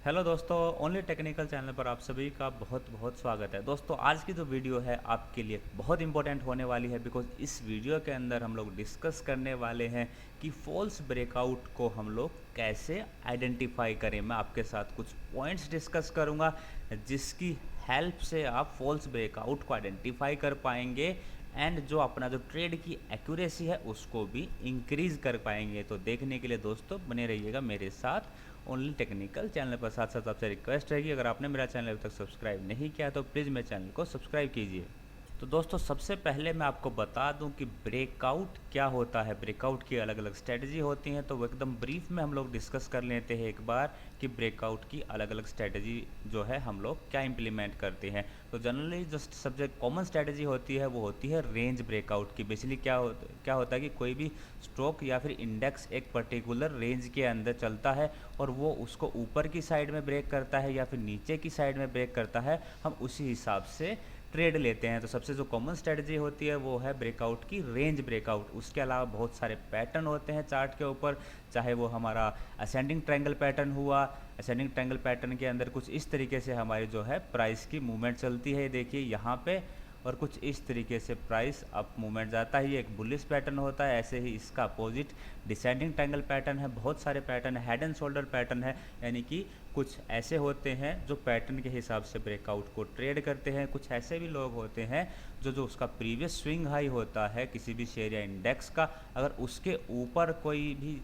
Hello दोस्तों, only technical channel पर आप सभी का बहुत बहुत स्वागत है। दोस्तों आज की जो वीडियो है आपके लिए बहुत इंपॉर्टेंट होने वाली है, बिकॉज इस वीडियो के अंदर हम लोग डिस्कस करने वाले हैं कि फॉल्स ब्रेकआउट को हम लोग कैसे आइडेंटिफाई करें। मैं आपके साथ कुछ पॉइंट्स डिस्कस करूंगा जिसकी हेल्प से आप फॉल्स ब्रेकआउट को आइडेंटिफाई कर पाएंगे एंड जो अपना जो ट्रेड की एक्यूरेसी है उसको भी इंक्रीज कर पाएंगे। तो देखने के लिए दोस्तों बने रहिएगा मेरे साथ ओनली टेक्निकल चैनल पर। साथ साथ आपसे रिक्वेस्ट रहेगी, अगर आपने मेरा चैनल अभी तक सब्सक्राइब नहीं किया तो प्लीज़ मेरे चैनल को सब्सक्राइब कीजिए। तो दोस्तों सबसे पहले मैं आपको बता दूं कि ब्रेकआउट क्या होता है। ब्रेकआउट की अलग अलग स्ट्रेटजी होती हैं, तो वो एकदम ब्रीफ में हम लोग डिस्कस कर लेते हैं एक बार कि ब्रेकआउट की अलग अलग स्ट्रेटजी जो है हम लोग क्या इंप्लीमेंट करते हैं। तो जनरली जो सबसे कॉमन स्ट्रेटजी होती है वो होती है रेंज ब्रेकआउट की। बेसिकली क्या होता है कि कोई भी स्टॉक या फिर इंडेक्स एक पर्टिकुलर रेंज के अंदर चलता है और वो उसको ऊपर की साइड में ब्रेक करता है या फिर नीचे की साइड में ब्रेक करता है, हम उसी हिसाब से ट्रेड लेते हैं। तो सबसे जो कॉमन स्ट्रेटजी होती है वो है ब्रेकआउट की रेंज ब्रेकआउट। उसके अलावा बहुत सारे पैटर्न होते हैं चार्ट के ऊपर, चाहे वो हमारा असेंडिंग ट्रायंगल पैटर्न हुआ। असेंडिंग ट्रायंगल पैटर्न के अंदर कुछ इस तरीके से हमारी जो है प्राइस की मूवमेंट चलती है, देखिए यहाँ पे, और कुछ इस तरीके से प्राइस अप मूवमेंट जाता है। ये एक बुलिश पैटर्न होता है। ऐसे ही इसका अपोजिट डिसेंडिंग ट्रायंगल पैटर्न है। बहुत सारे पैटर्न है, हेड एंड शोल्डर पैटर्न है, यानी कि कुछ ऐसे होते हैं जो पैटर्न के हिसाब से ब्रेकआउट को ट्रेड करते हैं। कुछ ऐसे भी लोग होते हैं जो उसका प्रीवियस स्विंग हाई होता है किसी भी शेयर या इंडेक्स का, अगर उसके ऊपर कोई भी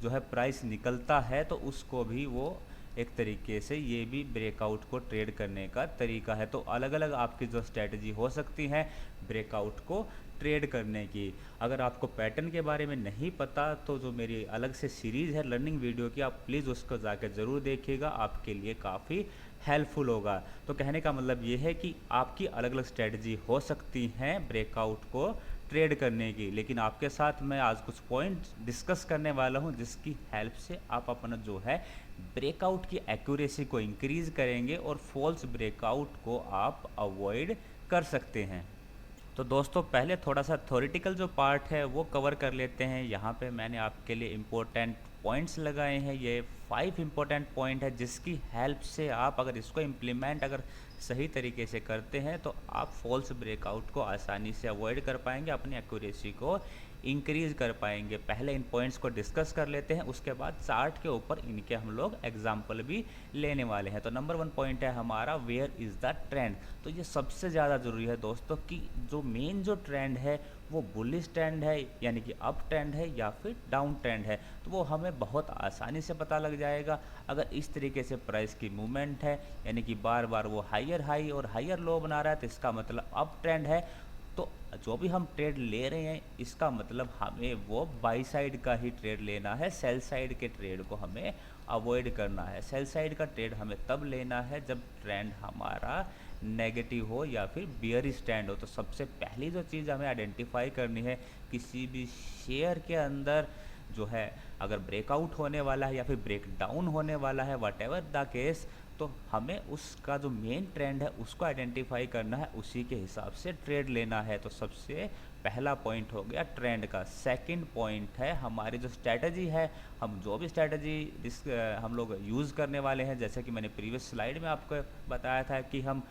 जो है प्राइस निकलता है तो उसको भी वो एक तरीके से, ये भी ब्रेकआउट को ट्रेड करने का तरीका है। तो अलग अलग आपकी जो स्ट्रेटजी हो सकती है ब्रेकआउट को ट्रेड करने की। अगर आपको पैटर्न के बारे में नहीं पता तो जो मेरी अलग से सीरीज़ है लर्निंग वीडियो की, आप प्लीज़ उसको जाकर ज़रूर देखिएगा, आपके लिए काफ़ी हेल्पफुल होगा। तो कहने का मतलब ये है कि आपकी अलग अलग स्ट्रेटजी हो सकती हैं ब्रेकआउट को ट्रेड करने की, लेकिन आपके साथ मैं आज कुछ पॉइंट डिस्कस करने वाला हूं जिसकी हेल्प से आप अपना जो है ब्रेकआउट की एक्यूरेसी को इंक्रीज करेंगे और फॉल्स ब्रेकआउट को आप अवॉइड कर सकते हैं। तो दोस्तों पहले थोड़ा सा थ्योरेटिकल जो पार्ट है वो कवर कर लेते हैं। यहाँ पे मैंने आपके लिए इम्पोर्टेंट पॉइंट्स लगाए हैं। ये 5 इम्पोर्टेंट पॉइंट है जिसकी हेल्प से आप अगर इसको इम्प्लीमेंट अगर सही तरीके से करते हैं तो आप फॉल्स ब्रेकआउट को आसानी से अवॉइड कर पाएंगे, अपनी एक्यूरेसी को इंक्रीज कर पाएंगे। पहले इन पॉइंट्स को डिस्कस कर लेते हैं, उसके बाद चार्ट के ऊपर इनके हम लोग एग्जाम्पल भी लेने वाले हैं। तो नंबर 1 पॉइंट है हमारा वेयर इज़ द ट्रेंड। तो ये सबसे ज़्यादा ज़रूरी है दोस्तों कि जो मेन जो ट्रेंड है वो बुलिश ट्रेंड है, यानी कि अप ट्रेंड है या फिर डाउन ट्रेंड है, तो वो हमें बहुत आसानी से पता लग जाएगा। अगर इस तरीके से प्राइस की मूवमेंट है, यानी कि बार बार वो हायर हाई और हायर लो बना रहा है, तो इसका मतलब अप ट्रेंड है। तो जो भी हम ट्रेड ले रहे हैं इसका मतलब हमें वो बाई साइड का ही ट्रेड लेना है, सेल साइड के ट्रेड को हमें अवॉइड करना है। सेल साइड का ट्रेड हमें तब लेना है जब ट्रेंड हमारा नेगेटिव हो या फिर बियरिश ट्रेंड हो। तो सबसे पहली जो चीज़ हमें आइडेंटिफाई करनी है, किसी भी शेयर के अंदर जो है अगर ब्रेकआउट होने वाला है या फिर ब्रेक डाउन होने वाला है, वट एवर द केस, तो हमें उसका जो मेन ट्रेंड है उसको आइडेंटिफाई करना है, उसी के हिसाब से ट्रेड लेना है। तो सबसे पहला पॉइंट हो गया ट्रेंड का। सेकंड पॉइंट है हमारी जो स्ट्रैटेजी है, हम जो भी स्ट्रैटेजी हम लोग यूज़ करने वाले हैं, जैसे कि मैंने प्रीवियस स्लाइड में आपको बताया था कि हम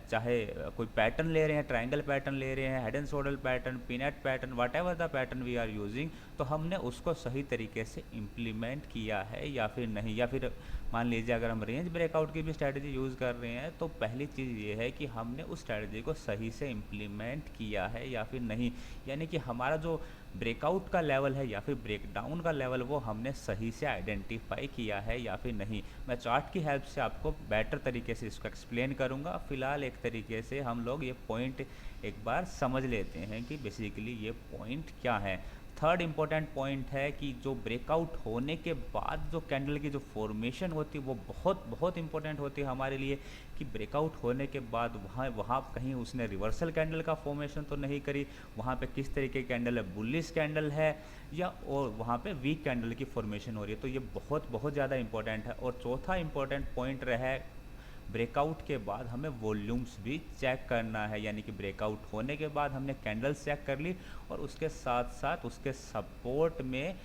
चाहे कोई पैटर्न ले रहे हैं, ट्रायंगल पैटर्न ले रहे हैं, head and shoulder pattern, peanut pattern, whatever the pattern we are using, तो हमने उसको सही तरीके से इम्प्लीमेंट किया है या फिर नहीं। या फिर मान लीजिए अगर हम रेंज ब्रेकआउट की भी स्ट्रैटेजी यूज़ कर रहे हैं तो पहली चीज़ ये है कि हमने उस स्ट्रैटेजी को सही से इम्प्लीमेंट किया है या फिर नहीं, यानी कि हमारा जो ब्रेकआउट का लेवल है या फिर ब्रेकडाउन का लेवल वो हमने सही से आइडेंटिफाई किया है या फिर नहीं। मैं चार्ट की हेल्प से आपको बेटर तरीके से इसको एक्सप्लेन करूंगा। फिलहाल एक तरीके से हम लोग ये पॉइंट एक बार समझ लेते हैं कि बेसिकली ये पॉइंट क्या है। थर्ड इम्पॉर्टेंट पॉइंट है कि जो ब्रेकआउट होने के बाद जो कैंडल की जो फॉर्मेशन होती है वो बहुत बहुत इंपॉर्टेंट होती है हमारे लिए, कि ब्रेकआउट होने के बाद वहाँ कहीं उसने रिवर्सल कैंडल का फॉर्मेशन तो नहीं करी, वहाँ पे किस तरीके की कैंडल है, बुलिश कैंडल है या और वहाँ पे वीक कैंडल की फॉर्मेशन हो रही है। तो ये बहुत बहुत ज़्यादा इंपॉर्टेंट है। और चौथा इंपॉर्टेंट पॉइंट रहा ब्रेकआउट के बाद हमें वॉल्यूम्स भी चेक करना है, यानी कि ब्रेकआउट होने के बाद हमने कैंडल्स चेक कर ली और उसके साथ साथ उसके सपोर्ट में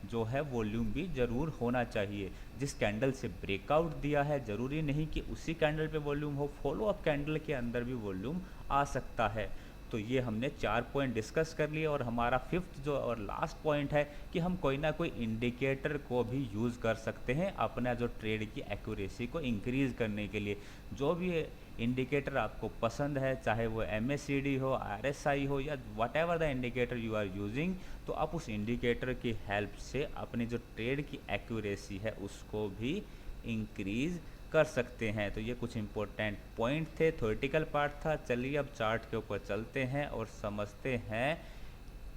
जो है वॉल्यूम भी ज़रूर होना चाहिए। जिस कैंडल से ब्रेकआउट दिया है ज़रूरी नहीं कि उसी कैंडल पे वॉल्यूम हो, फॉलो अप कैंडल के अंदर भी वॉल्यूम आ सकता है। तो ये हमने 4 पॉइंट डिस्कस कर लिए और हमारा फिफ्थ जो और लास्ट पॉइंट है कि हम कोई ना कोई इंडिकेटर को भी यूज़ कर सकते हैं अपना जो ट्रेड की एक्यूरेसी को इंक्रीज़ करने के लिए। जो भी इंडिकेटर आपको पसंद है, चाहे वो MACD हो, RSI हो या whatever the indicator you are using, तो आप उस इंडिकेटर की हेल्प से अपनी जो ट्रेड की एक्यूरेसी है उसको भी इंक्रीज़ कर सकते हैं। तो ये कुछ इंपॉर्टेंट पॉइंट थे, थ्योरेटिकल पार्ट था। चलिए अब चार्ट के ऊपर चलते हैं और समझते हैं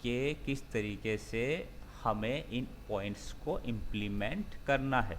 कि किस तरीके से हमें इन पॉइंट्स को इम्प्लीमेंट करना है।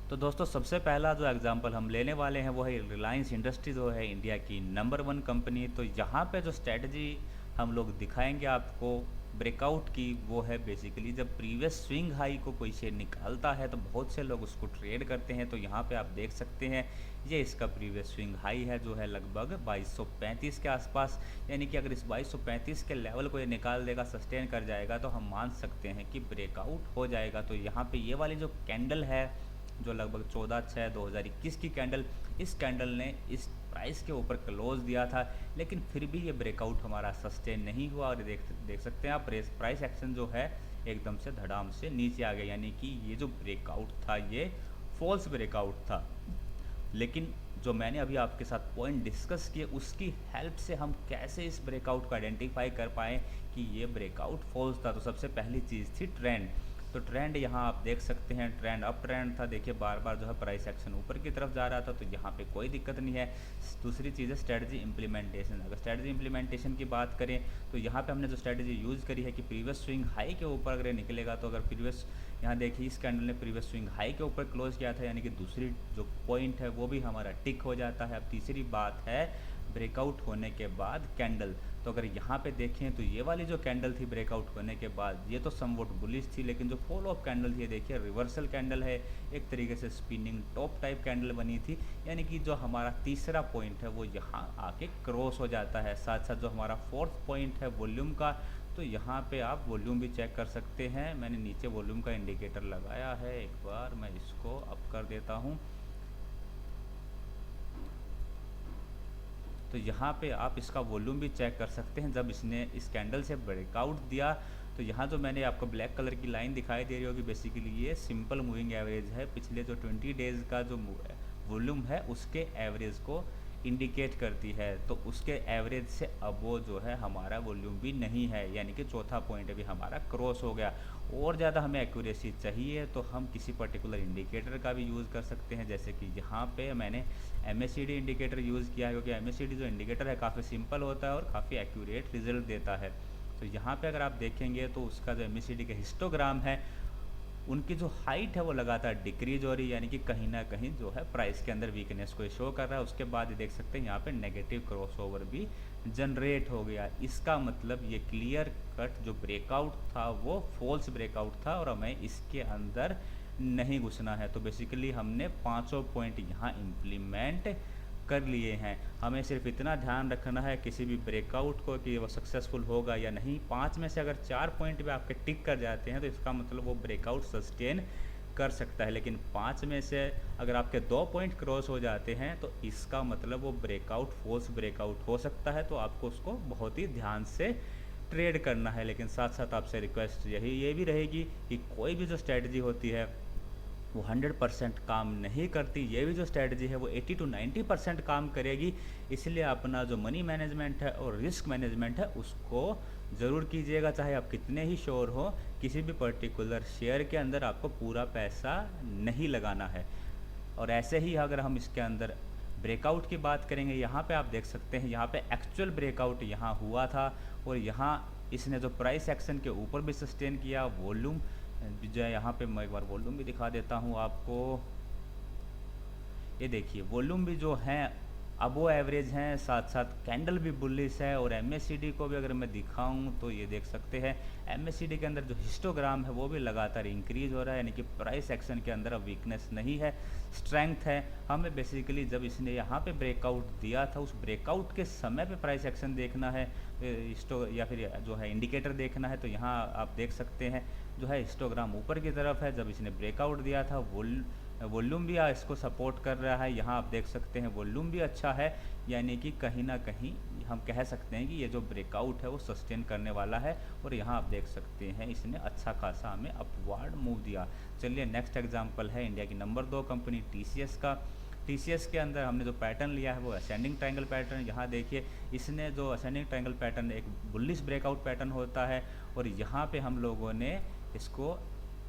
तो दोस्तों सबसे पहला जो एग्जांपल हम लेने वाले हैं वो है रिलायंस इंडस्ट्री, जो है इंडिया की नंबर 1 कंपनी। तो यहाँ पे जो स्ट्रेटजी हम लोग दिखाएंगे आपको ब्रेकआउट की, वो है बेसिकली जब प्रीवियस स्विंग हाई को कोई शेयर निकालता है तो बहुत से लोग उसको ट्रेड करते हैं। तो यहाँ पे आप देख सकते हैं ये इसका प्रीवियस स्विंग हाई है जो है लगभग 2235 के आसपास। यानी कि अगर इस 2235 के लेवल को ये निकाल देगा, सस्टेन कर जाएगा, तो हम मान सकते हैं कि ब्रेकआउट हो जाएगा। तो यहाँ पे ये वाली जो कैंडल है जो लगभग 14/6/2021 की कैंडल, इस कैंडल ने इस प्राइस के ऊपर क्लोज दिया था, लेकिन फिर भी ये ब्रेकआउट हमारा सस्टेन नहीं हुआ। और देख सकते हैं आप प्राइस एक्शन जो है एकदम से धड़ाम से नीचे आ गया। यानी कि ये जो ब्रेकआउट था ये फॉल्स ब्रेकआउट था। लेकिन जो मैंने अभी आपके साथ पॉइंट डिस्कस किए उसकी हेल्प से हम कैसे इस ब्रेकआउट को आइडेंटिफाई कर पाएँ कि ये ब्रेकआउट फॉल्स था। तो सबसे पहली चीज़ थी ट्रेंड। तो ट्रेंड यहाँ आप देख सकते हैं, ट्रेंड अप ट्रेंड था। देखिए बार बार जो है प्राइस एक्शन ऊपर की तरफ जा रहा था, तो यहाँ पे कोई दिक्कत नहीं है। दूसरी चीज़ है स्ट्रेटजी इंप्लीमेंटेशन। अगर स्ट्रेटजी इंप्लीमेंटेशन की बात करें तो यहाँ पे हमने जो स्ट्रेटजी यूज़ करी है कि प्रीवियस स्विंग हाई के ऊपर अगर निकलेगा, तो अगर प्रीवियस यहाँ देखिए इस कैंडल ने प्रीवियस स्विंग हाई के ऊपर क्लोज किया था, यानी कि दूसरी जो पॉइंट है वो भी हमारा टिक हो जाता है। अब तीसरी बात है ब्रेकआउट होने के बाद कैंडल। तो अगर यहाँ पे देखें तो ये वाली जो कैंडल थी ब्रेकआउट होने के बाद, ये तो समवॉट बुलिश थी, लेकिन जो फॉलो अप कैंडल थी देखिए रिवर्सल कैंडल है, एक तरीके से स्पिनिंग टॉप टाइप कैंडल बनी थी। यानी कि जो हमारा तीसरा पॉइंट है वो यहाँ आके क्रॉस हो जाता है। साथ साथ जो हमारा फोर्थ पॉइंट है वॉल्यूम का, तो यहाँ पे आप वॉल्यूम भी चेक कर सकते हैं। मैंने नीचे वॉल्यूम का इंडिकेटर लगाया है, एक बार मैं इसको अप कर देता हूँ। तो यहाँ पे आप इसका वॉल्यूम भी चेक कर सकते हैं। जब इसने इस कैंडल से ब्रेकआउट दिया तो यहाँ जो मैंने आपको ब्लैक कलर की लाइन दिखाई दे रही होगी, बेसिकली ये सिंपल मूविंग एवरेज है। पिछले जो 20 डेज़ का जो वॉल्यूम है उसके एवरेज को इंडिकेट करती है। तो उसके एवरेज से अब वो जो है हमारा वॉल्यूम भी नहीं है, यानी कि चौथा पॉइंट भी हमारा क्रॉस हो गया। और ज़्यादा हमें एक्यूरेसी चाहिए तो हम किसी पर्टिकुलर इंडिकेटर का भी यूज़ कर सकते हैं। जैसे कि यहाँ पे मैंने MACD इंडिकेटर यूज़ किया है, क्योंकि MACD जो इंडिकेटर है काफ़ी सिंपल होता है और काफ़ी एक्यूरेट रिजल्ट देता है। तो यहाँ पे अगर आप देखेंगे तो उसका जो MACD का हिस्टोग्राम है, उनकी जो हाइट है वो लगातार डिक्रीज हो रही है, यानी कि कहीं ना कहीं जो है प्राइस के अंदर वीकनेस को शो कर रहा है। उसके बाद ये देख सकते हैं यहाँ पे नेगेटिव क्रॉसओवर भी जनरेट हो गया। इसका मतलब ये क्लियर कट जो ब्रेकआउट था वो फॉल्स ब्रेकआउट था और हमें इसके अंदर नहीं घुसना है। तो बेसिकली हमने पाँचों पॉइंट यहाँ इम्प्लीमेंट कर लिए हैं। हमें सिर्फ इतना ध्यान रखना है किसी भी ब्रेकआउट को कि वो सक्सेसफुल होगा या नहीं। 5 में से अगर 4 पॉइंट भी आपके टिक कर जाते हैं तो इसका मतलब वो ब्रेकआउट सस्टेन कर सकता है। लेकिन 5 में से अगर आपके 2 पॉइंट क्रॉस हो जाते हैं तो इसका मतलब वो ब्रेकआउट फॉल्स ब्रेकआउट हो सकता है। तो आपको उसको बहुत ही ध्यान से ट्रेड करना है। लेकिन साथ साथ आपसे रिक्वेस्ट ये भी रहेगी कि कोई भी जो स्ट्रेटजी होती है वो 100% काम नहीं करती। ये भी जो स्ट्रेटजी है वो 80 to 90% काम करेगी। इसलिए अपना जो मनी मैनेजमेंट है और रिस्क मैनेजमेंट है उसको ज़रूर कीजिएगा। चाहे आप कितने ही श्योर हो, किसी भी पर्टिकुलर शेयर के अंदर आपको पूरा पैसा नहीं लगाना है। और ऐसे ही अगर हम इसके अंदर ब्रेकआउट की बात करेंगे, यहाँ पे आप देख सकते हैं यहाँ पे एक्चुअल ब्रेकआउट यहाँ हुआ था और यहाँ इसने जो प्राइस एक्शन के ऊपर भी सस्टेन किया। वॉल्यूम जो है यहाँ पे मैं एक बार वॉल्यूम भी दिखा देता हूँ आपको। ये देखिए वॉल्यूम भी जो है अबो एवरेज हैं, साथ साथ कैंडल भी बुलिश है। और एमएससीडी को भी अगर मैं दिखाऊं तो ये देख सकते हैं एमएससीडी के अंदर जो हिस्टोग्राम है वो भी लगातार इंक्रीज हो रहा है, यानी कि प्राइस एक्शन के अंदर अब वीकनेस नहीं है, स्ट्रेंथ है। हमें बेसिकली जब इसने यहाँ पे ब्रेकआउट दिया था उस ब्रेकआउट के समय पे प्राइस एक्शन देखना है, हिस्टो या फिर जो है इंडिकेटर देखना है। तो यहाँ आप देख सकते हैं जो है हिस्टोग्राम ऊपर की तरफ है, जब इसने ब्रेकआउट दिया था वॉल्यूम भी इसको सपोर्ट कर रहा है। यहाँ आप देख सकते हैं वॉल्यूम भी अच्छा है, यानी कि कहीं ना कहीं हम कह सकते हैं कि ये जो ब्रेकआउट है वो सस्टेन करने वाला है। और यहाँ आप देख सकते हैं इसने अच्छा खासा हमें अपवार्ड मूव दिया। चलिए नेक्स्ट एग्जांपल है इंडिया की नंबर 2 कंपनी टीसीएस का। टीसीएस के अंदर हमने जो पैटर्न लिया है वो असेंडिंग ट्रायंगल पैटर्न। यहाँ देखिए इसने जो असेंडिंग ट्रायंगल पैटर्न एक बुलिश ब्रेकआउट पैटर्न होता है, और यहाँ पे हम लोगों ने इसको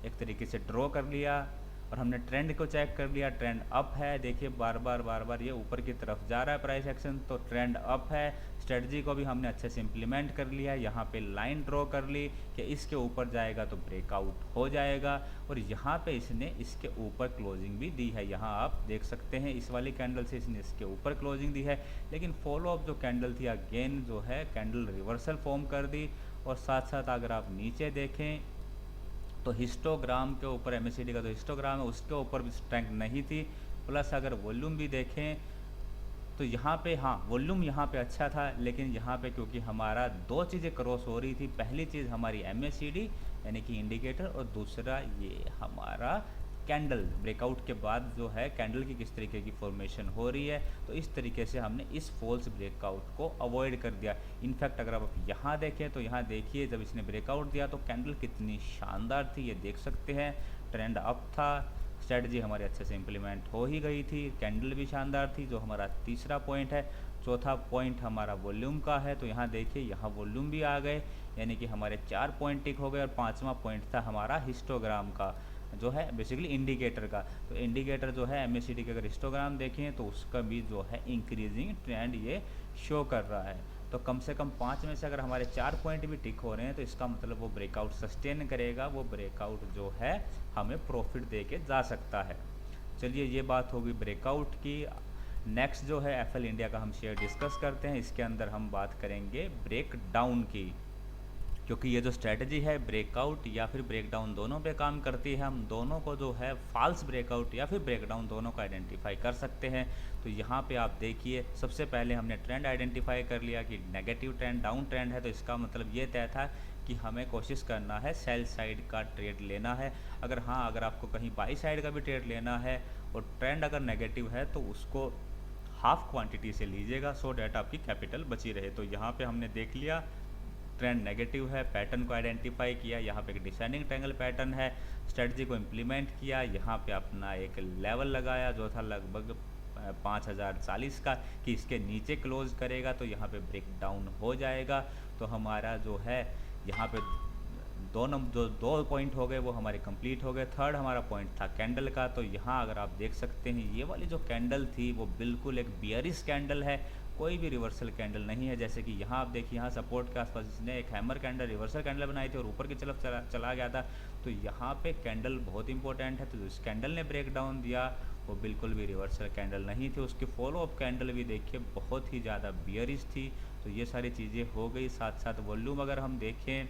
एक तरीके से ड्रॉ कर लिया और हमने ट्रेंड को चेक कर लिया। ट्रेंड अप है, देखिए बार बार ये ऊपर की तरफ जा रहा है प्राइस एक्शन, तो ट्रेंड अप है। स्ट्रेटजी को भी हमने अच्छे से इम्प्लीमेंट कर लिया, यहाँ पे लाइन ड्रॉ कर ली कि इसके ऊपर जाएगा तो ब्रेकआउट हो जाएगा। और यहाँ पे इसने इसके ऊपर क्लोजिंग भी दी है, यहाँ आप देख सकते हैं इस वाली कैंडल से इसने इसके ऊपर क्लोजिंग दी है। लेकिन फॉलो अप जो कैंडल थी अगेन जो है कैंडल रिवर्सल फॉर्म कर दी। और साथ साथ अगर आप नीचे देखें तो हिस्टोग्राम के ऊपर एमएससीडी का जो हिस्टोग्राम है उसके ऊपर भी स्ट्रेंथ नहीं थी। प्लस अगर वॉल्यूम भी देखें तो यहाँ पे हाँ वॉल्यूम यहाँ पे अच्छा था, लेकिन यहाँ पे क्योंकि हमारा दो चीज़ें क्रॉस हो रही थी, पहली चीज़ हमारी एमएससीडी यानी कि इंडिकेटर, और दूसरा ये हमारा कैंडल ब्रेकआउट के बाद जो है कैंडल की किस तरीके की फॉर्मेशन हो रही है। तो इस तरीके से हमने इस फॉल्स ब्रेकआउट को अवॉइड कर दिया। इनफैक्ट अगर आप यहाँ देखें तो यहाँ देखिए जब इसने ब्रेकआउट दिया तो कैंडल कितनी शानदार थी, ये देख सकते हैं। ट्रेंड अप था, स्ट्रेटजी हमारी अच्छे से इम्प्लीमेंट हो ही गई थी, कैंडल भी शानदार थी, जो हमारा तीसरा पॉइंट है। चौथा पॉइंट हमारा वॉल्यूम का है, तो यहाँ देखिए यहाँ वॉल्यूम भी आ गए, यानी कि हमारे 4 पॉइंट टिक हो गए। और पाँचवा पॉइंट था हमारा हिस्टोग्राम का जो है बेसिकली इंडिकेटर का। तो इंडिकेटर जो है एमएससीडी के अगर हिस्टोग्राम देखें तो उसका भी जो है इंक्रीजिंग ट्रेंड ये शो कर रहा है। तो कम से कम 5 में से अगर हमारे 4 पॉइंट भी टिक हो रहे हैं तो इसका मतलब वो ब्रेकआउट सस्टेन करेगा, वो ब्रेकआउट जो है हमें प्रॉफिट दे के जा सकता है। चलिए ये बात होगी ब्रेकआउट की। नेक्स्ट जो है एफएल इंडिया का हम शेयर डिस्कस करते हैं। इसके अंदर हम बात करेंगे ब्रेक डाउन की, क्योंकि ये जो स्ट्रेटजी है ब्रेकआउट या फिर ब्रेकडाउन दोनों पे काम करती है। हम दोनों को जो है फॉल्स ब्रेकआउट या फिर ब्रेकडाउन दोनों को आइडेंटिफाई कर सकते हैं। तो यहाँ पे आप देखिए सबसे पहले हमने ट्रेंड आइडेंटिफाई कर लिया कि नेगेटिव ट्रेंड डाउन ट्रेंड है, तो इसका मतलब ये तय था कि हमें कोशिश करना है सेल साइड का ट्रेड लेना है। अगर आपको कहीं बाई साइड का भी ट्रेड लेना है और ट्रेंड अगर नेगेटिव है तो उसको हाफ क्वांटिटी से लीजिएगा, सो डैट आपकी कैपिटल बची रहे। तो यहाँ पे हमने देख लिया ट्रेंड नेगेटिव है, पैटर्न को आइडेंटिफाई किया, यहाँ पे एक डिसेंडिंग ट्रायंगल पैटर्न है, स्ट्रेटजी को इम्प्लीमेंट किया, यहाँ पे अपना एक लेवल लगाया जो था लगभग 5040 का कि इसके नीचे क्लोज करेगा तो यहाँ पे ब्रेक डाउन हो जाएगा। तो हमारा जो है यहाँ पे दो पॉइंट हो गए वो हमारे कंप्लीट हो गए। थर्ड हमारा पॉइंट था कैंडल का। तो यहाँ अगर आप देख सकते हैं ये वाली जो कैंडल थी वो बिल्कुल एक बियरिश कैंडल है, कोई भी रिवर्सल कैंडल नहीं है। जैसे कि यहाँ आप देखिए यहाँ सपोर्ट के आसपास इसने एक हैमर कैंडल रिवर्सल कैंडल बनाई थी और ऊपर की तरफ चला गया था। तो यहाँ पे कैंडल बहुत इंपॉर्टेंट है। तो इस कैंडल ने ब्रेक डाउन दिया वो बिल्कुल भी रिवर्सल कैंडल नहीं थी। उसकी फॉलो अप कैंडल भी देखिए बहुत ही ज़्यादा बियरिश थी। तो ये सारी चीज़ें हो गई। साथ साथ वॉल्यूम अगर हम देखें,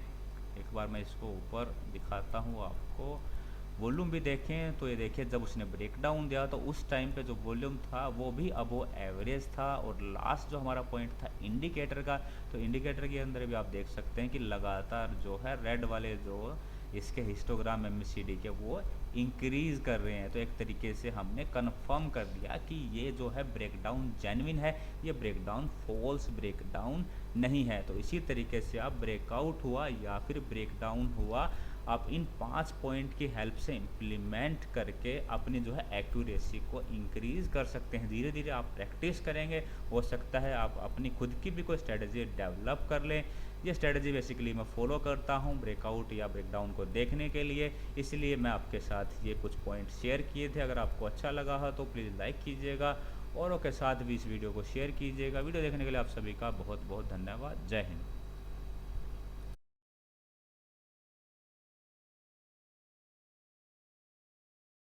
एक बार मैं इसको ऊपर दिखाता हूँ आपको, वॉल्यूम भी देखें तो ये देखिए जब उसने ब्रेक डाउन दिया तो उस टाइम पे जो वॉल्यूम था वो भी अबो एवरेज था। और लास्ट जो हमारा पॉइंट था इंडिकेटर का, तो इंडिकेटर के अंदर भी आप देख सकते हैं कि लगातार जो है रेड वाले जो इसके हिस्टोग्राम एमएससीडी के वो इंक्रीज़ कर रहे हैं। तो एक तरीके से हमने कंफर्म कर दिया कि ये जो है ब्रेकडाउन जेन्युइन है, ये ब्रेकडाउन फॉल्स ब्रेकडाउन नहीं है। तो इसी तरीके से आप ब्रेकआउट हुआ या फिर ब्रेकडाउन हुआ, आप इन 5 पॉइंट की हेल्प से इम्प्लीमेंट करके अपनी जो है एक्यूरेसी को इंक्रीज़ कर सकते हैं। धीरे धीरे आप प्रैक्टिस करेंगे, हो सकता है आप अपनी खुद की भी कोई स्ट्रेटजी डेवलप कर लें। ये स्ट्रेटजी बेसिकली मैं फॉलो करता हूँ ब्रेकआउट या ब्रेकडाउन को देखने के लिए, इसलिए मैं आपके साथ ये कुछ पॉइंट शेयर किए थे। अगर आपको अच्छा लगा हो तो प्लीज़ लाइक कीजिएगा, औरों के साथ भी इस वीडियो को शेयर कीजिएगा। वीडियो देखने के लिए आप सभी का बहुत बहुत धन्यवाद। जय हिंद।